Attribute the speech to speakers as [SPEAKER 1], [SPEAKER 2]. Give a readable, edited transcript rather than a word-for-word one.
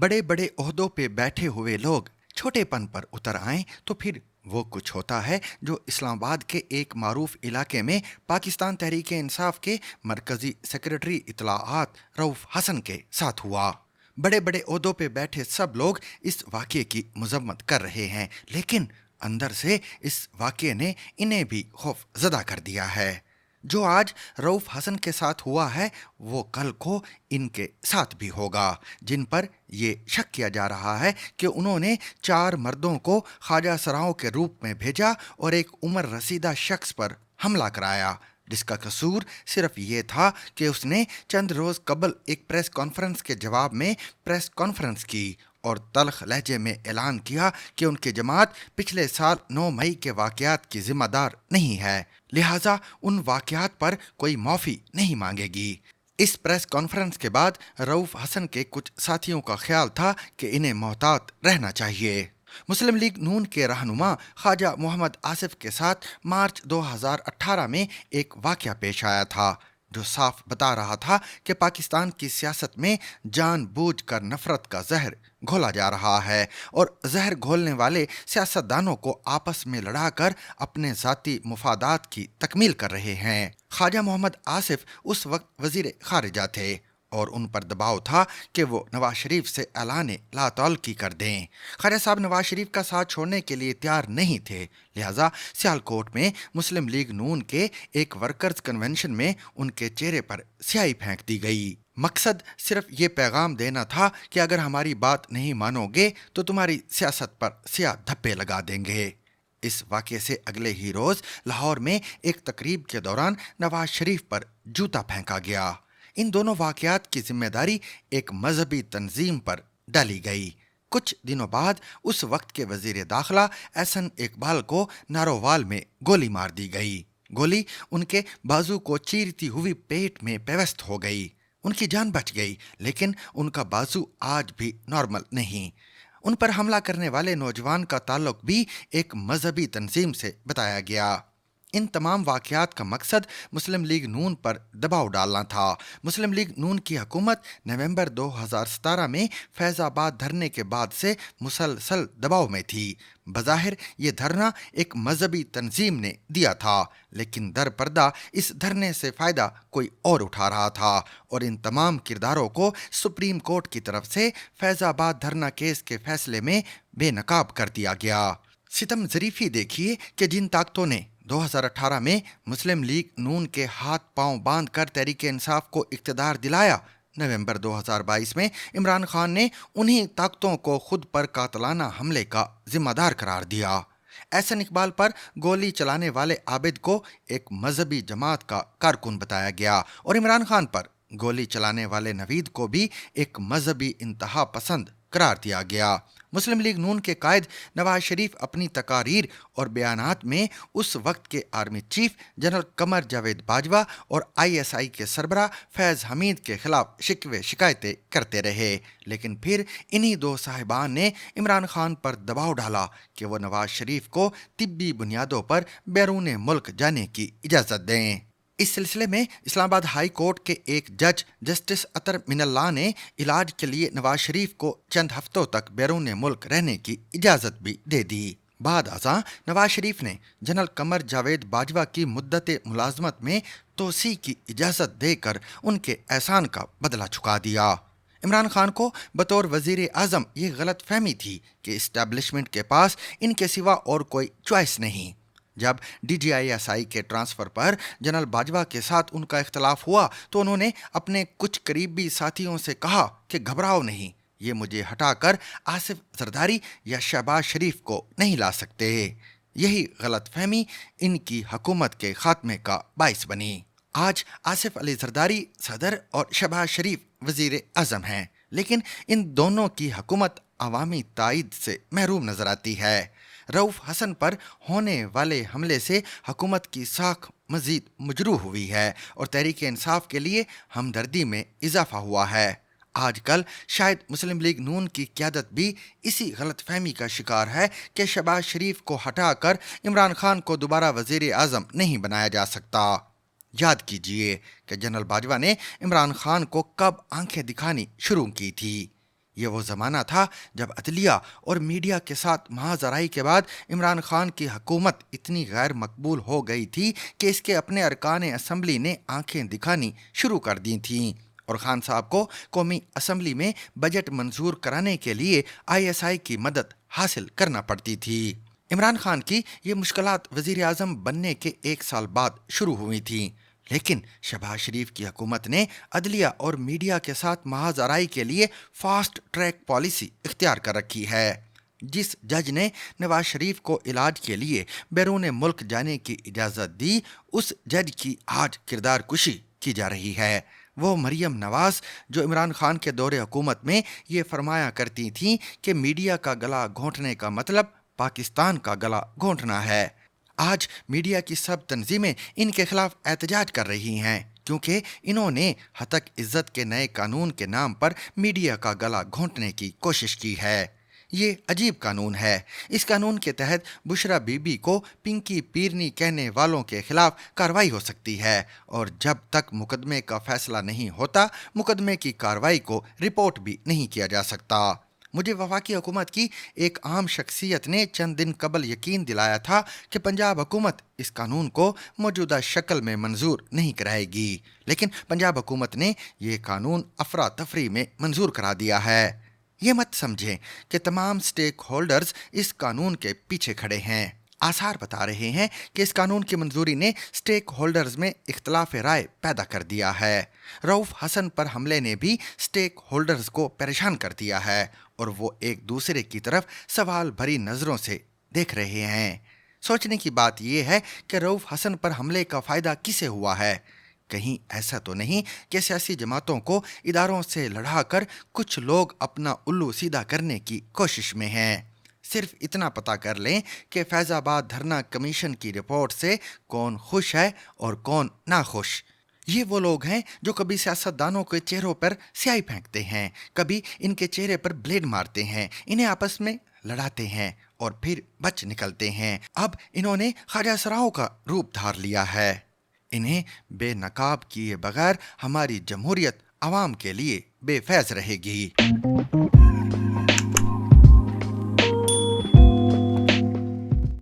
[SPEAKER 1] बड़े बड़े ओहदों पे बैठे हुए लोग छोटेपन पर उतर आएं तो फिर वो कुछ होता है जो इस्लामाबाद के एक मारूफ इलाके में पाकिस्तान तहरीक इंसाफ के मरकजी सेक्रेटरी इत्तलाआत रऊफ हसन के साथ हुआ। बड़े बड़े ओहदों पे बैठे सब लोग इस वाक़े की मजम्मत कर रहे हैं, लेकिन अंदर से इस वाक़े ने इन्हें भी खौफ ज़दा कर दिया है। जो आज रऊफ हसन के साथ हुआ है वो कल को इनके साथ भी होगा, जिन पर ये शक किया जा रहा है कि उन्होंने 4 मर्दों को ख्वाजा सराओं के रूप में भेजा और एक उम्र रसीदा शख्स पर हमला कराया, जिसका कसूर सिर्फ ये था कि उसने चंद रोज़ कबल एक प्रेस कॉन्फ्रेंस के जवाब में प्रेस कॉन्फ्रेंस की और तल्ख लहजे में ऐलान किया कि उनकी जमात पिछले साल 9 मई के वाक़यात की जिम्मेदार नहीं है, लिहाजा उन वाक़यात पर कोई माफ़ी नहीं मांगेगी। इस प्रेस कॉन्फ्रेंस के बाद रऊफ हसन के कुछ साथियों का ख्याल था कि इन्हें मोहतात रहना चाहिए। मुस्लिम लीग नून के रहनुमा ख्वाजा मोहम्मद आसिफ के साथ मार्च 2018 में एक वाक़या पेश आया था जो साफ बता रहा था कि पाकिस्तान की सियासत में जानबूझकर नफरत का जहर घोला जा रहा है और जहर घोलने वाले सियासतदानों को आपस में लड़ाकर अपने ज़ाती मुफादात की तकमील कर रहे हैं। ख्वाजा मोहम्मद आसिफ उस वक्त वज़ीर ख़ारिजा थे और उन पर दबाव था कि वो नवाज शरीफ से ऐलान ला तौल्की कर दें। ख्वाजा साहब नवाज शरीफ का साथ छोड़ने के लिए तैयार नहीं थे, लिहाजा सियालकोट में मुस्लिम लीग नून के एक वर्कर्स कन्वेंशन में उनके चेहरे पर स्याही फेंक दी गई। मकसद सिर्फ ये पैगाम देना था कि अगर हमारी बात नहीं मानोगे तो तुम्हारी सियासत पर स्याह धब्बे लगा देंगे। इस वाक़े से अगले ही रोज़ लाहौर में एक तकरीब के दौरान नवाज शरीफ पर जूता फेंका गया। इन दोनों वाक़यात की जिम्मेदारी एक मजहबी तंजीम पर डाली गई। कुछ दिनों बाद उस वक्त के वज़ीर दाखिला एहसन इकबाल को नारोवाल में गोली मार दी गई। गोली उनके बाजू को चीरती हुई पेट में पेवस्त हो गई। उनकी जान बच गई, लेकिन उनका बाजू आज भी नॉर्मल नहीं। उन पर हमला करने वाले नौजवान का ताल्लुक भी एक मजहबी तंजीम से बताया गया। इन तमाम वाक़यात का मकसद मुस्लिम लीग नून पर दबाव डालना था। मुस्लिम लीग नून की हुकूमत नवंबर 2017 में फैज़ाबाद धरने के बाद से मुसलसल दबाव में थी। बज़ाहिर ये धरना एक मजहबी तंजीम ने दिया था, लेकिन दर पर्दा इस धरने से फ़ायदा कोई और उठा रहा था और इन तमाम किरदारों को सुप्रीम कोर्ट की तरफ से फैज़ाबाद धरना केस के फैसले में बेनकाब कर दिया गया। सितम ज़रीफ़ी देखिए कि जिन ताकतों ने 2018 में मुस्लिम लीग नून के हाथ पांव बांध कर तहरीक इंसाफ को इक़्तिदार दिलाया, नवंबर 2022 में इमरान खान ने उन्हीं ताकतों को खुद पर कातलाना हमले का जिम्मेदार करार दिया। एहसन इकबाल पर गोली चलाने वाले आबिद को एक मजहबी जमात का कारकुन बताया गया और इमरान खान पर गोली चलाने वाले नवीद को भी एक मजहबी इंतहा पसंद करार दिया गया। मुस्लिम लीग नून के कायद नवाज शरीफ अपनी तकारीर और बयानात में उस वक्त के army chief general Qamar Javed Bajwa और ISI के सरबरा फैज़ हमीद के खिलाफ शिकवे शिकायतें करते रहे, लेकिन फिर इन्हीं दो साहिबान ने इमरान खान पर दबाव डाला कि वो नवाज शरीफ को तिब्बी बुनियादों पर बैरून मुल्क जाने की इजाज़त दें। इस सिलसिले में इस्लामाबाद हाई कोर्ट के एक जज जस्टिस अतर मिनल्लाह ने इलाज के लिए नवाज शरीफ को चंद हफ्तों तक बैरून मुल्क रहने की इजाज़त भी दे दी। बाद अज़ां नवाज शरीफ ने जनरल कमर जावेद बाजवा की मुद्दत मुलाजमत में तोसी की इजाज़त देकर उनके एहसान का बदला चुका दिया। इमरान खान को बतौर वज़ीर आज़म ये गलत फहमी थी कि इस्टेब्लिशमेंट के पास इनके सिवा और कोई चॉइस नहीं। जब DGI-SI के ट्रांसफ़र पर जनरल बाजवा के साथ उनका इख्तलाफ हुआ तो उन्होंने अपने कुछ करीबी साथियों से कहा कि घबराओ नहीं, ये मुझे हटाकर आसिफ जरदारी या शहबाज शरीफ को नहीं ला सकते। यही गलत फहमी इनकी हुकूमत के खात्मे का बाइस बनी। आज आसिफ अली जरदारी सदर और शहबाज शरीफ वज़ीर आज़म हैं, लेकिन इन दोनों की हुकूमत अवामी ताईद से महरूम नजर आती है। रऊफ हसन पर होने वाले हमले से हुकूमत की साख मजीद मजरूह हुई है और तहरीक इंसाफ के लिए हमदर्दी में इजाफा हुआ है। आजकल शायद मुस्लिम लीग नून की क़यादत भी इसी गलत फहमी का शिकार है कि शहबाज शरीफ को हटाकर इमरान खान को दोबारा वज़ीर आज़म नहीं बनाया जा सकता। याद कीजिए कि जनरल बाजवा ने इमरान खान को कब आंखें दिखानी शुरू की थी। یہ وہ زمانہ تھا جب عدلیہ اور میڈیا کے ساتھ محاذ آرائی کے بعد عمران خان کی حکومت اتنی غیر مقبول ہو گئی تھی کہ اس کے اپنے ارکان اسمبلی نے آنکھیں دکھانی شروع کر دی تھیں اور خان صاحب کو قومی اسمبلی میں بجٹ منظور کرانے کے لیے آئی ایس آئی کی مدد حاصل کرنا پڑتی تھی۔ عمران خان کی یہ مشکلات وزیر اعظم بننے کے 1 سال بعد شروع ہوئی تھیں، لیکن شہباز شریف کی حکومت نے عدلیہ اور میڈیا کے ساتھ محاذ آرائی کے لیے فاسٹ ٹریک پالیسی اختیار کر رکھی ہے۔ جس جج نے نواز شریف کو علاج کے لیے بیرون ملک جانے کی اجازت دی، اس جج کی آج کردار کشی کی جا رہی ہے۔ وہ مریم نواز جو عمران خان کے دور حکومت میں یہ فرمایا کرتی تھیں کہ میڈیا کا گلا گھونٹنے کا مطلب پاکستان کا گلا گھونٹنا ہے، آج میڈیا کی سب تنظیمیں ان کے خلاف احتجاج کر رہی ہیں کیونکہ انہوں نے ہتک عزت کے نئے قانون کے نام پر میڈیا کا گلا گھونٹنے کی کوشش کی ہے۔ یہ عجیب قانون ہے۔ اس قانون کے تحت بشرا بی بی کو پنکی پیرنی کہنے والوں کے خلاف کارروائی ہو سکتی ہے اور جب تک مقدمے کا فیصلہ نہیں ہوتا مقدمے کی کارروائی کو رپورٹ بھی نہیں کیا جا سکتا۔ مجھے وفاقی حکومت کی ایک عام شخصیت نے چند دن قبل یقین دلایا تھا کہ پنجاب حکومت اس قانون کو موجودہ شکل میں منظور نہیں کرائے گی، لیکن پنجاب حکومت نے یہ قانون افراتفری میں منظور کرا دیا ہے۔ یہ مت سمجھیں کہ تمام سٹیک ہولڈرز اس قانون کے پیچھے کھڑے ہیں۔ آثار بتا رہے ہیں کہ اس قانون کی منظوری نے سٹیک ہولڈرز میں اختلاف رائے پیدا کر دیا ہے۔ رؤف حسن پر حملے نے بھی سٹیک ہولڈرز کو پریشان کر دیا ہے اور وہ ایک دوسرے کی طرف سوال بھری نظروں سے دیکھ رہے ہیں۔ سوچنے کی بات یہ ہے کہ رؤف حسن پر حملے کا فائدہ کسے ہوا ہے؟ کہیں ایسا تو نہیں کہ سیاسی جماعتوں کو اداروں سے لڑا کر کچھ لوگ اپنا الو سیدھا کرنے کی کوشش میں ہیں؟ صرف اتنا پتہ کر لیں کہ فیض آباد دھرنا کمیشن کی رپورٹ سے کون خوش ہے اور کون ناخوش۔ یہ وہ لوگ ہیں جو کبھی سیاستدانوں کے چہروں پر سیاہی پھینکتے ہیں، کبھی ان کے چہرے پر بلیڈ مارتے ہیں، انہیں آپس میں لڑاتے ہیں اور پھر بچ نکلتے ہیں۔ اب انہوں نے خواجہ سراؤں کا روپ دھار لیا ہے۔ انہیں بے نقاب کیے بغیر ہماری جمہوریت عوام کے لیے بے فیض رہے گی۔